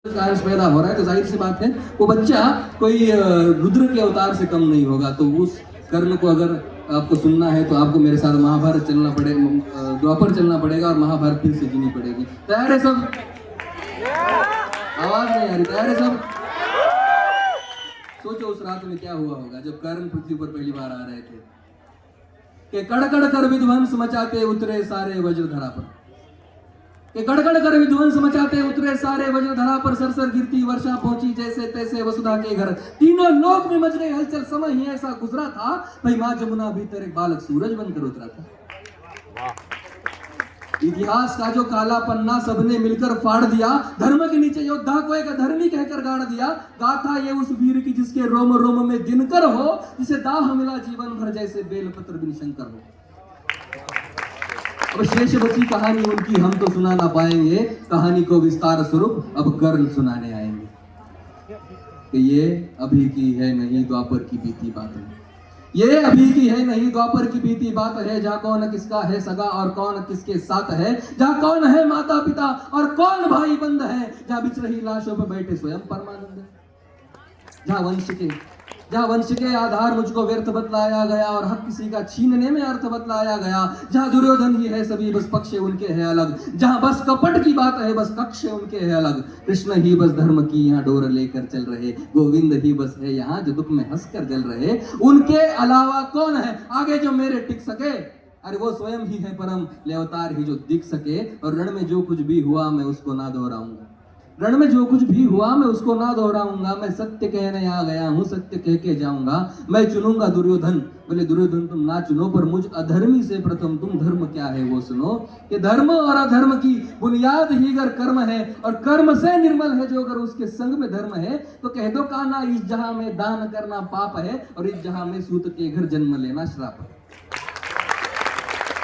कार्य पैदा हो रहा है तो जाहिर सी बात है वो बच्चा कोई रुद्र के अवतार से कम नहीं होगा। तो उस कर्ण को अगर आपको सुनना है तो आपको मेरे साथ महाभारत चलना पड़ेगा, द्वापर चलना पड़ेगा और महाभारत फिर से जीनी पड़ेगी। तैयार है सब? आवाज नहीं आ रही। तैयार है सब? सोचो उस रात में क्या हुआ होगा जब कर्ण पृथ्वी पर पहली बार आ रहे थे कि कड़कड़ कर विध्वंस मचाते उतरे सारे वज्रधरा पर, कि कड़कड़ कर विध्वंस मचाते उतरे सारे वज्रधरा पर, सरसर गिरती वर्षा पहुंची जैसे तैसे वसुधा के घर, तीनों लोक में मच गई हलचल। समय ही ऐसा गुजरा था भाई मां जमुना भीतर एक बालक सूरज बनकर उतरा था। इतिहास का जो काला पन्ना सबने मिलकर फाड़ दिया, धर्म के नीचे योद्धा को एक अधर्मी कहकर गाड़ दिया। गाथा ये उस वीर की जिसके रोम रोम में दिनकर हो, जिसे दाह मिला जीवन भर जैसे बेलपत्र बिन शंकर हो। अब शेष बची कहानी उनकी हम तो सुना ना पाएंगे, कहानी को विस्तार स्वरूप अब कर्ण सुनाने आएंगे। कि ये अभी की है नहीं द्वापर की बीती बात है, ये अभी की है नहीं द्वापर की बीती बात है। जहाँ कौन किसका है सगा और कौन किसके साथ है, जहाँ कौन है माता पिता और कौन भाई बंद है, जहाँ बिछ रही लाशों पर बैठे स्वयं परमानंद है। जहाँ वंश के आधार मुझको व्यर्थ बतलाया गया और हक किसी का छीनने में अर्थ बतलाया गया। जहाँ दुर्योधन ही है सभी बस पक्ष उनके है अलग, जहाँ बस कपट की बात है बस कक्ष उनके है अलग। कृष्ण ही बस धर्म की यहाँ डोर लेकर चल रहे, गोविंद ही बस है यहाँ जो दुख में हंसकर जल रहे। उनके अलावा कौन है आगे जो मेरे टिक सके, अरे वो स्वयं ही है परम ले अवतार ही जो दिख सके। और रण में जो कुछ भी हुआ मैं उसको ना दोहराऊंगा, रण में जो कुछ भी हुआ मैं उसको ना दोहराऊंगा। मैं सत्य कहने आ गया हूँ, सत्य कह के जाऊंगा। मैं चुनूंगा दुर्योधन, बोले दुर्योधन तुम ना चुनो पर मुझ अधर्मी से प्रथम तुम धर्म क्या है वो सुनो। कि धर्म और अधर्म की बुनियाद ही अगर कर्म है और कर्म से निर्मल है जो, अगर उसके संग में धर्म है तो कह दो काना इस जहां में दान करना पाप है और इस जहां में सूत के घर जन्म लेना श्राप है।